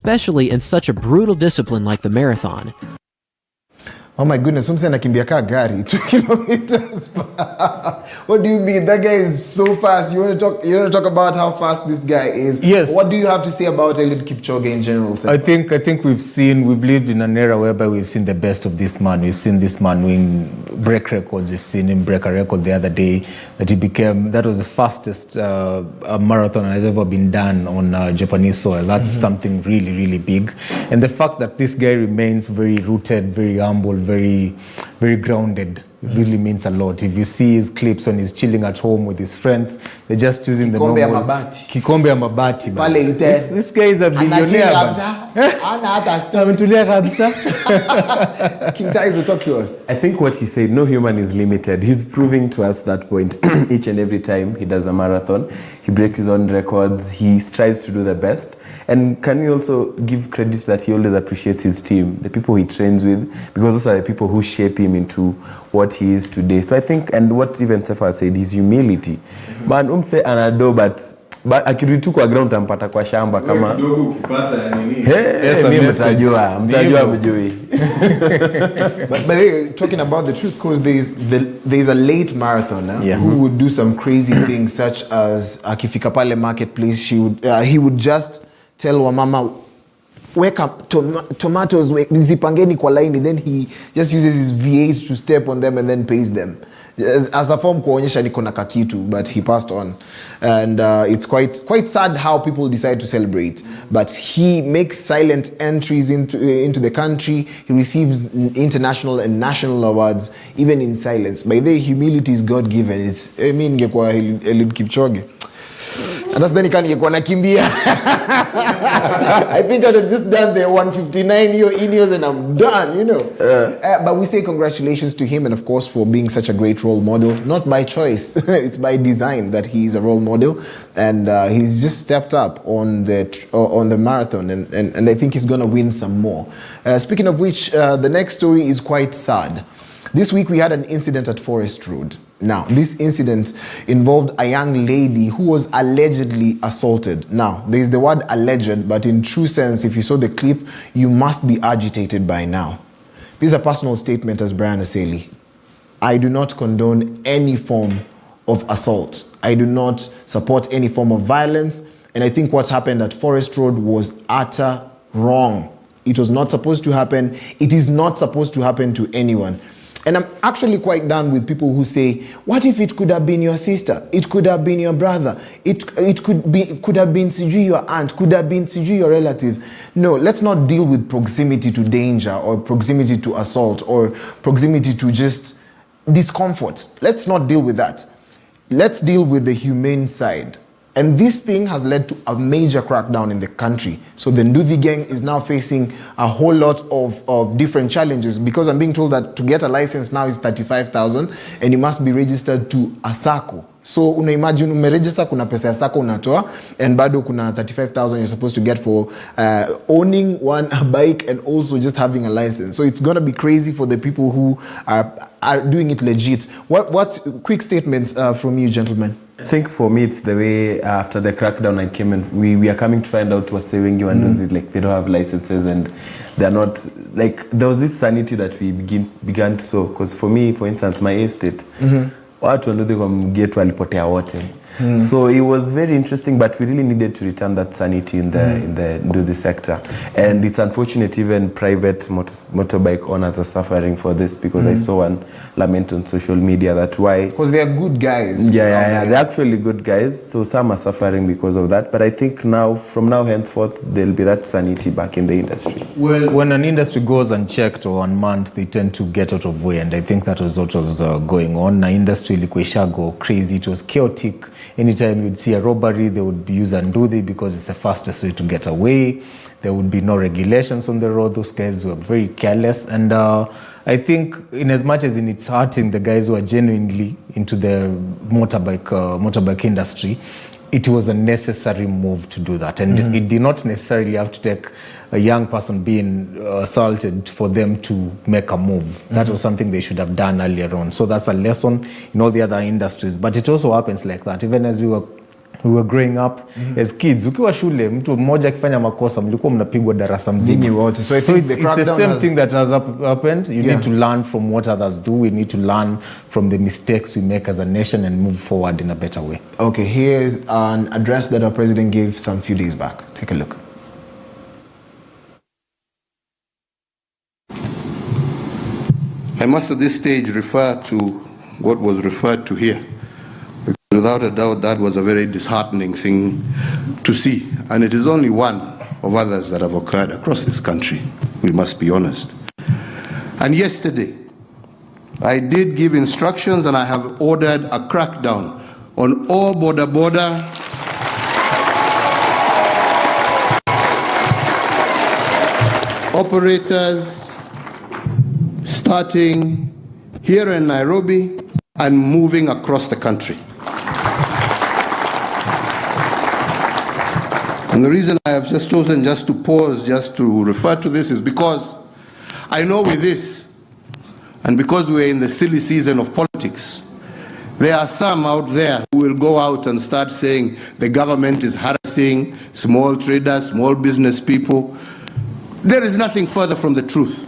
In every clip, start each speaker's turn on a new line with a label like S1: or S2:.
S1: especially in such a brutal discipline like the marathon.
S2: Oh my goodness, mse anakimbia kaa gari 2 kilometers per hour. What do you mean? That guy is so fast. You want to talk about how fast this guy is?
S3: Yes.
S2: What do you have to say about Eliud Kipchoge in general?
S3: I think we've lived in an era whereby we've seen the best of this man. We've seen this man break records. We've seen him break a record the other day that was the fastest marathon has ever been done on Japanese soil. That's something really, really big. And the fact that this guy remains very rooted, very humble, very, very grounded, really means a lot. If you see his clips when he's chilling at home with his friends, they're just using the normal Kikombe ya mabati. This guy is a billionaire.
S2: King Taizo, talk to us.
S4: I think what he said, no human is limited. He's proving to us that point each and every time he does a marathon. He breaks his own records. He strives to do the best. And can we also give credit that he always appreciates his team, the people he trains with, because those are the people who shape him into what he is today. So I think, and what even Sefa said, his humility. Man, umse anado, but akirudi tu kwa ground tampata kwa shamba kama mtajua mjui.
S2: But talking about the truth, because there's a late marathoner who would do some crazy things, such as akifika pale marketplace, he would just tell wamama, wake up tomatoes, zipangeni kwa line, then he just uses his V8 to step on them and then pays them as a form kuonyesha niko na kakitu, but he passed on. And it's quite sad how people decide to celebrate, but he makes silent entries into the country. He receives international and national awards even in silence. By the way, humility is God-given. Ngekwa Eliud Kipchoge, and that's then he can't nakimbia. I think I'd have just done the 159 Ineos and I'm done, you know. But we say congratulations to him, and of course for being such a great role model. Not by choice, it's by design that he is a role model, and he's just stepped up on the marathon, and I think he's gonna win some more. Speaking of which, the next story is quite sad. This week we had an incident at Forest Road. Now, this incident involved a young lady who was allegedly assaulted. Now, there is the word alleged, but in true sense, if you saw the clip, you must be agitated by now. This is a personal statement as Brian Aseli. I do not condone any form of assault. I do not support any form of violence. And I think what happened at Forest Road was utter wrong. It was not supposed to happen. It is not supposed to happen to anyone. And I'm actually quite done with people who say, what if it could have been your sister? It could have been your brother. It could have been your aunt, could have been your relative. No, let's not deal with proximity to danger or proximity to assault or proximity to just discomfort. Let's not deal with that. Let's deal with the humane side. And this thing has led to a major crackdown in the country. So the Nduthi gang is now facing a whole lot of different challenges, because I'm being told that to get a license now is 35,000 and you must be registered to a SACCO. So una imagine umeregister, kuna pesa ya SACCO unatoa, and bado kuna 35,000 you're supposed to get for owning one bike and also just having a license. So it's gonna be crazy for the people who are doing it legit. What quick statements from you, gentlemen?
S4: I think for me it's the way after the crackdown I came and we are coming to find out what's saying you and like they don't have licenses and they're not like, there was this sanity that we began to sow, because for me, for instance, my estate, watu wanduthi kwa mgetu walipotea wote. So it was very interesting, but we really needed to return that sanity in the sector. And it's unfortunate even private motorbike owners are suffering for this, because I saw one lament on social media that why.
S2: Because they are good guys.
S4: Yeah, they're actually good guys. So some are suffering because of that. But I think now, from now henceforth, there'll be that sanity back in the industry.
S3: Well, when an industry goes unchecked or unmanned, they tend to get out of way. And I think that was what was going on. The industry ilikuwa go crazy. It was chaotic. Anytime you'd see a robbery, they would use Nduthi because it's the fastest way to get away. There would be no regulations on the road. Those guys were very careless. And I think in as much as it's hurting the guys who are genuinely into the motorbike industry, it was a necessary move to do that. And it did not necessarily have to take a young person being assaulted for them to make a move. That was something they should have done earlier on. So that's a lesson in all the other industries. But it also happens like that. Even as we were we were growing up as kids. Ukiwa shule, mtu mmoja akifanya makosa, mlikuwa mnapigwa darasa mzima.
S2: So it's
S3: the same thing that has happened. You need to learn from what others do. We need to learn from the mistakes we make as a nation and move forward in a better way.
S2: Okay, here's an address that our president gave some few days back. Take a look.
S5: I must at this stage refer to what was referred to here. Without a doubt, that was a very disheartening thing to see. And it is only one of others that have occurred across this country. We must be honest. And yesterday, I did give instructions and I have ordered a crackdown on all border operators starting here in Nairobi and moving across the country. And the reason I have just chosen just to pause, just to refer to this, is because I know with this, and because we're in the silly season of politics, there are some out there who will go out and start saying the government is harassing small traders, small business people. There is nothing further from the truth.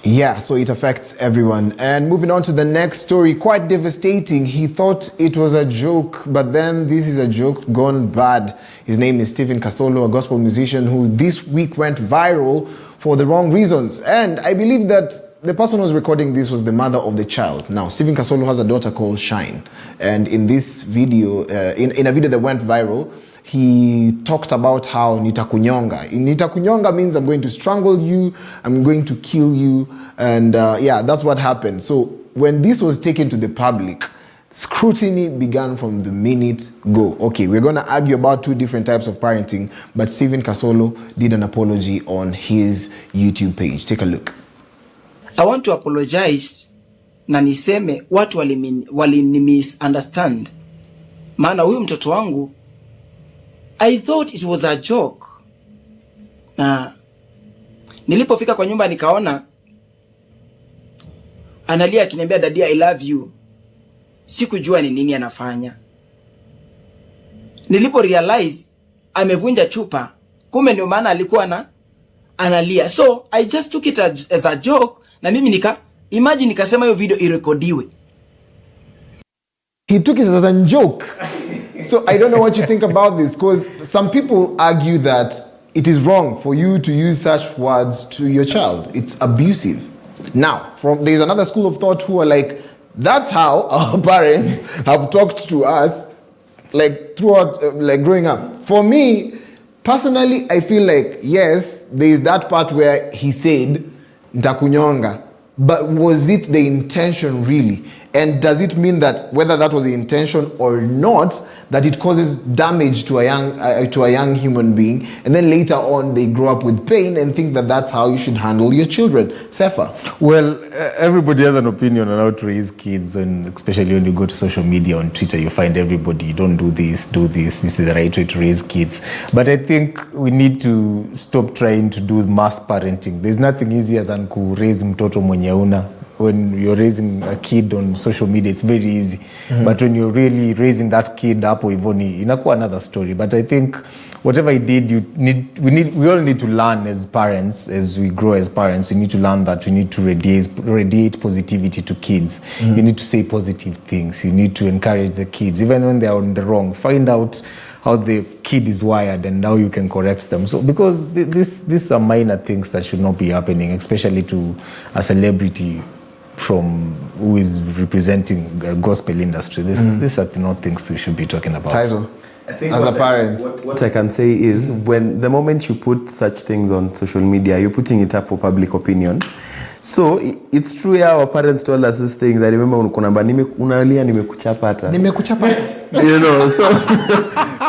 S2: Yeah, so it affects everyone. And moving on to the next story, quite devastating. He thought it was a joke, but then this is a joke gone bad. His name is Stephen Kasolo, a gospel musician who this week went viral for the wrong reasons. And I believe that the person who was recording this was the mother of the child. Now, Stephen Kasolo has a daughter called Shine. And in this video, in a video that went viral, he talked about how nitakunyonga. Nitakunyonga means I'm going to strangle you, I'm going to kill you, and yeah, that's what happened. So when this was taken to the public, scrutiny began from the minute go. Okay, we're going to argue about two different types of parenting, but Stephen Kasolo did an apology on his YouTube page. Take a look.
S6: I want to apologize na niseme watu walini misunderstand. Maana huyu mtoto wangu, I thought it was a joke. Na nilipofika kwa nyumba nikaona analia akiniambia daddy I love you. Sikujua ni nini anafanya. Nilipo realize amevunja chupa, kumbe ndio maana alikuwa analia. So I just took it as a joke, na mimi imagine nikasema hiyo video irekodiwe.
S2: He took it as a joke. So I don't know what you think about this, because some people argue that it is wrong for you to use such words to your child. It's abusive. Now, there's another school of thought who are like, that's how our parents have talked to us, like throughout, like growing up. For me, personally, I feel like, yes, there is that part where he said, ntakunyonga. But was it the intention really? And does it mean that whether that was the intention or not, that it causes damage to a young human being, and then later on they grow up with pain and think that that's how you should handle your children? Sefa?
S3: Well, everybody has an opinion on how to raise kids, and especially when you go to social media, on Twitter, you find everybody, don't do this, this is the right way to raise kids. But I think we need to stop trying to do mass parenting. There's nothing easier than to raise mtoto mwenye una. When you're raising a kid on social media, it's very easy. But when you're really raising that kid up, inakuwa another story. But I think whatever he did, we all need to learn as parents, as we grow as parents. We need to learn that we need to radiate positivity to kids. You need to say positive things. You need to encourage the kids, even when they are on the wrong. Find out how the kid is wired and how you can correct them. So because these are minor things that should not be happening, especially to a celebrity from who is representing the gospel industry. These are not things we should be talking about.
S2: Taizo,
S4: I think
S2: as a parent,
S4: what I can say is, when the moment you put such things on social media, you're putting it up for public opinion. So it's true, yeah, our parents told us these things. I remember unalia nimekuchapata. You know,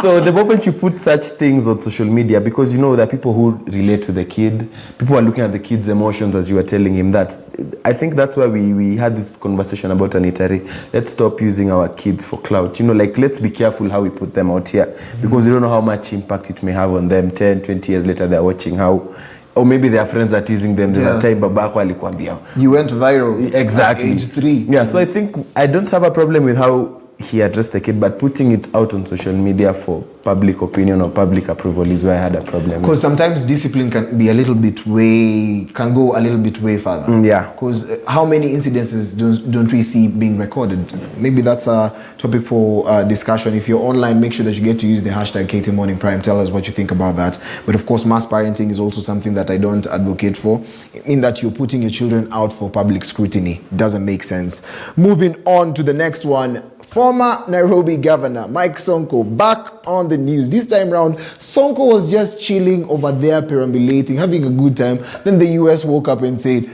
S4: so the moment you put such things on social media, because you know that people who relate to the kid, people are looking at the kid's emotions as you were telling him that. I think that's why we had this conversation about Anitari. Let's stop using our kids for clout. You know, like, let's be careful how we put them out here, because you don't know how much impact it may have on them. 10, 20 years later, they're watching how or maybe their friends are teasing them. There's a time babako alikwambia.
S2: You went viral
S4: exactly
S2: at age 3.
S4: Yeah, so I think I don't have a problem with how he addressed the kid, but putting it out on social media for public opinion or public approval is where I had a problem.
S2: Because sometimes discipline can be a little bit can go a little bit way further.
S4: Yeah.
S2: Because how many incidences don't we see being recorded? Maybe that's a topic for discussion. If you're online, make sure that you get to use the hashtag KTN Morning Prime. Tell us what you think about that. But of course, mass parenting is also something that I don't advocate for, in that you're putting your children out for public scrutiny. Doesn't make sense. Moving on to the next one. Former Nairobi governor Mike Sonko back on the news. This time round, Sonko was just chilling over there, perambulating, having a good time. Then the US woke up and said,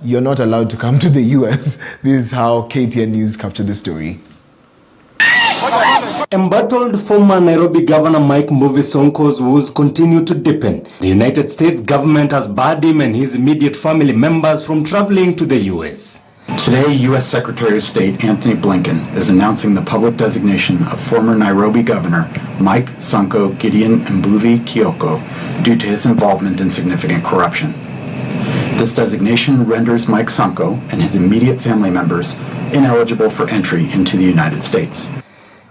S2: "You're not allowed to come to the US." This is how KTN News captured the story.
S7: Embattled former Nairobi Governor Mike Sonko's woes continue to deepen. The United States government has barred him and his immediate family members from traveling to the US.
S8: Today, U.S. Secretary of State Antony Blinken is announcing the public designation of former Nairobi Governor Mike Sonko Gideon Mbuvi Kioko due to his involvement in significant corruption. This designation renders Mike Sonko and his immediate family members ineligible for entry into the United States.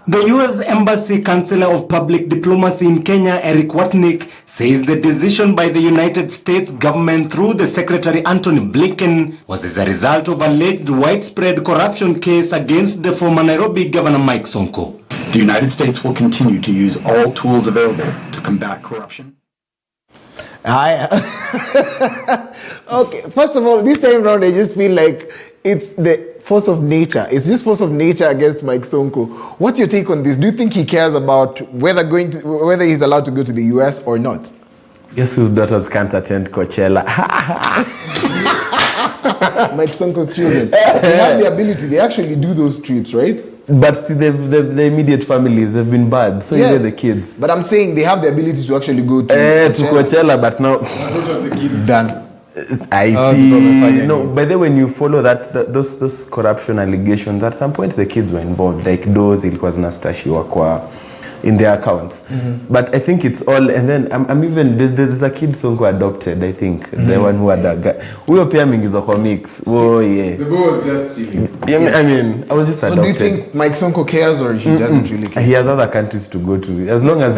S7: The U.S. Embassy Counselor of Public Diplomacy in Kenya, Eric Watnick, says the decision by the United States government through the Secretary Antony Blinken was as a result of alleged widespread corruption case against the former Nairobi Governor Mike Sonko.
S8: The United States will continue to use all tools available to combat corruption.
S2: Okay, first of all, this time around, I just feel like it's the force of nature. It's this force of nature against Mike Sonko. What's your take on this? Do you think he cares about whether he's allowed to go to the US or not?
S4: Guess whose daughters can't attend Coachella?
S2: Mike Sonko's children. They have the ability. They actually do those trips, right?
S4: But see, the immediate families, they've been bad. So yes, the kids.
S2: But I'm saying they have the ability to actually go to
S4: Coachella, but now
S2: the kids done.
S4: I see. No, by the way, when you follow those corruption allegations, at some point the kids were involved. Like those, it was nastashiwa kwa in their accounts. But I think it's all, and then I'm even there's a kid Sonko adopted. I think the one who had that guy. We pia mingizo kwa mix. Oh yeah.
S2: The boy was just chilling.
S4: Yeah, I mean, I was just adopted.
S2: So do you think Mike Sonko cares or he doesn't really care?
S4: He has other countries to go to. As long as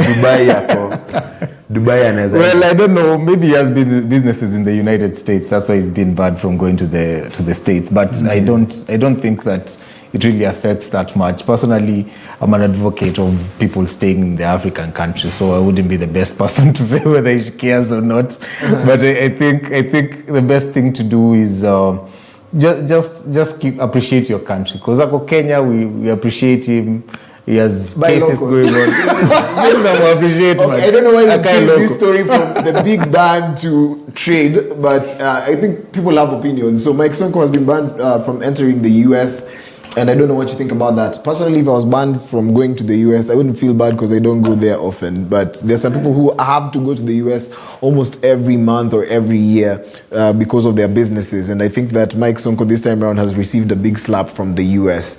S4: Dubai and
S3: well, I don't know. Maybe he has businesses in the United States. That's why he's been banned from going to the States. But I don't think that it really affects that much. Personally, I'm an advocate of people staying in the African countries, so I wouldn't be the best person to say whether he cares or not. But I think the best thing to do is just appreciate your country. Because like Kenya, we appreciate him. He has cases going on.
S2: Okay, I don't know why you changed this story from the big ban to trade, but I think people have opinions. So Mike Sonko has been banned from entering the US, and I don't know what you think about that. Personally, if I was banned from going to the US, I wouldn't feel bad because I don't go there often. But there's some people who have to go to the US almost every month or every year because of their businesses. And I think that Mike Sonko this time around has received a big slap from the US.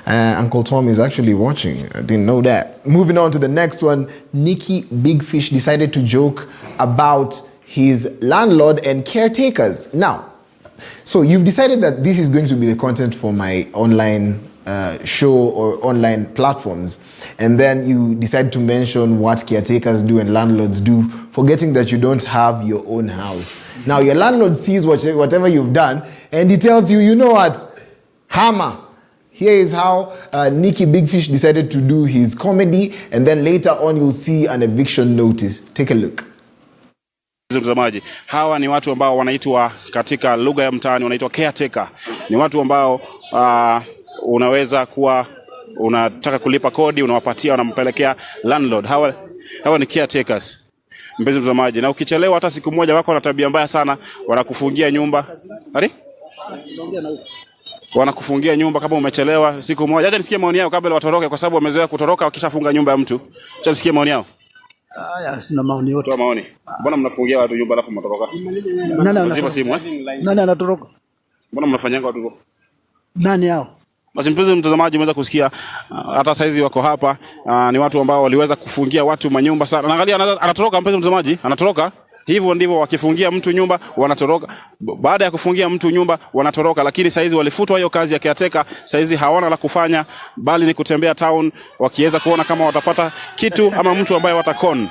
S2: Uncle Tom is actually watching. I didn't know that. Moving on to the next one. Nikki Big Fish decided to joke about his landlord and caretakers. Now, so you've decided that this is going to be the content for my online show or online platforms, and then you decide to mention what caretakers do and landlords do, forgetting that you don't have your own house. Now your landlord sees whatever you've done and he tells you, you know what, hammer. Here is how Nikki Big Fish decided to do his comedy, and then later on you'll see an eviction notice. Take a look.
S9: Mtazamaji, hawa ni watu ambao wanaitwa katika lugha ya mtaani wanaitwa caretaker. Ni watu ambao unaweza kuwa unataka kulipa kodi, unawapatia, unampelekea landlord. Hawa ni caretakers. Mpenzi mtazamaji, na ukichelewa hata siku moja wako na tabia mbaya sana, wanakufungia nyumba. Wanakufungia nyumba kama umechelewa siku moja. Acha nisikie maoni yao kabla watoroke, kwa sababu wamezoea kutoroka wakishafunga nyumba ya mtu. Acha nisikie maoni yao.
S10: Sina maoni yote.
S9: Toa maoni. Mbona mnafungia watu nyumba alafu mnatoroka? Nani simu
S10: Nani anatoroka?
S9: Mbona mnafanyanga watu hivyo?
S10: Nani hao?
S9: Basi mpenzi mtazamaji, umeweza kusikia hata saizi wako hapa ni watu ambao waliweza kufungia watu manyumba sana. Angalia anatoroka, mpenzi mtazamaji, anatoroka. Hivyo ndivyo wakifungia mtu nyumba wanatoroka. Baada ya kufungia mtu nyumba wanatoroka, lakini saizi walifutwa hiyo kazi ya caretaker. Saizi hawana la kufanya bali ni kutembea town wakiweza kuona kama watapata kitu ama mtu ambaye watakon.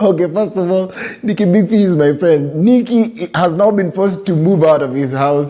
S2: Okay, first of all, Nikki Big Fish is my friend. Nikki has now been forced to move out of his house,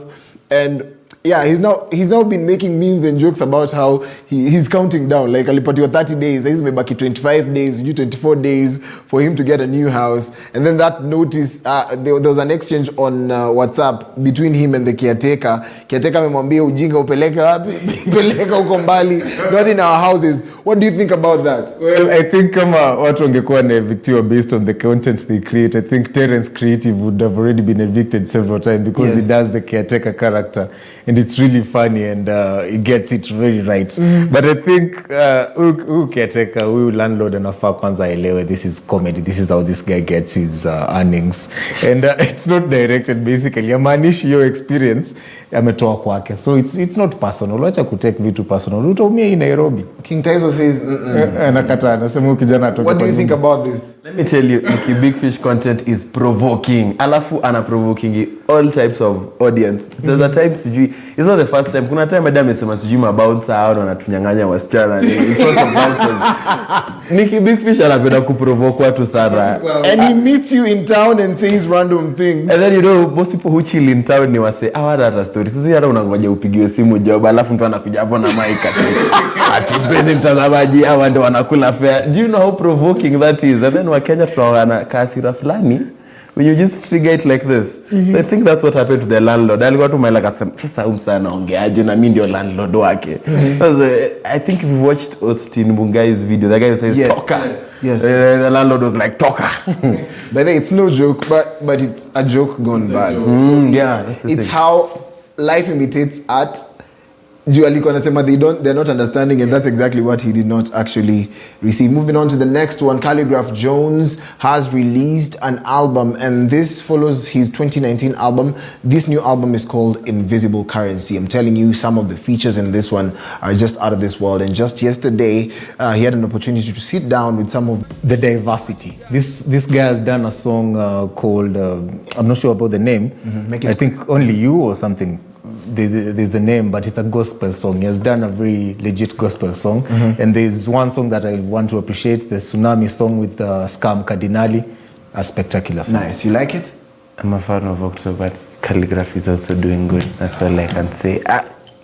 S2: and yeah, he's now been making memes and jokes about how he's counting down. Like alipatiwa 30 days, he's maybe 25 days, 24 days for him to get a new house. And then that notice, there was an exchange on WhatsApp between him and the caretaker. Caretaker amemwambia ujinga upeleke wapi? Peleka huko mbali, not in our houses. What do you think about that?
S3: Well, I think kama watu wangekuwa na evictiwa based on the content they create, I think Terence Creative would have already been evicted several times because he does the caretaker character. And it's really funny and it gets it very right. But I think caretaker, landlord anafaa kwanza elewe, this is comedy, this is how this guy gets his earnings. And it's not directed basically. Yamanishi your experience ametoa kwake. So it's not personal. Wacha kutake vitu personal. Utaumia in Nairobi.
S2: King Taizo says
S3: anakata anasema kijana atoke.
S2: What do you think about this?
S4: Let me tell you, Nikki Big Fish content is provoking. Alafu ana provoking all types of audience. There's a time sijui, it's not the first time. Kuna time madam amesema sijui mabouncer hao wanatunyang'anya wasichana. It's sort of nonsense. Nikki Big Fish anapenda kuprovoke watu sana.
S2: And he meets you in town and says random things.
S4: And then you know, most people who chill in town ni wase, hawana hata story. Sisi hata unangoja upigiwe simu job, alafu mtu anakuja hapo na mic ati mpenzi mtazamaji hawa ndio wanakula fare. Do you know how provoking that is? And then Wakenya tunaona kasira fulani when you just trigger it like this. So I think that's what happened to the landlord. Alikuwa tu maila kasema sasa umsana ongeaje na mimi ndio landlord wake. I think if you watched Austin Bungai's video, the guy says toka.
S2: Yes.
S4: The landlord was like toka.
S2: But it's no joke, but it's a joke gone bad. It's how life imitates art. They're not understanding, and that's exactly what he did not actually receive. Moving on to the next one, Khaligraph Jones has released an album, and this follows his 2019 album. This new album is called Invisible Currency. I'm telling you, some of the features in this one are just out of this world. And just yesterday, he had an opportunity to sit down with some of
S3: the diversity. This guy has done a song called, I'm not sure about the name. I think Only You or something. There's the name, but it's a gospel song. He has done a very legit gospel song. And there's one song that I want to appreciate, the Tsunami song with Scam Cardinali, a spectacular song.
S2: Nice. You like it?
S4: I'm a fan of October, but Khaligraph is also doing good. That's all I can say.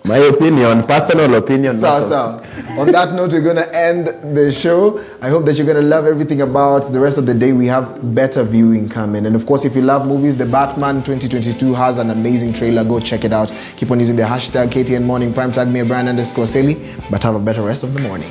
S4: My opinion, personal opinion.
S2: So. On that note, we're going to end the show. I hope that you're going to love everything about the rest of the day. We have better viewing coming. And of course, if you love movies, The Batman 2022 has an amazing trailer. Go check it out. Keep on using the hashtag KTN Morning Prime. Tag me at Brian_Selly. But have a better rest of the morning.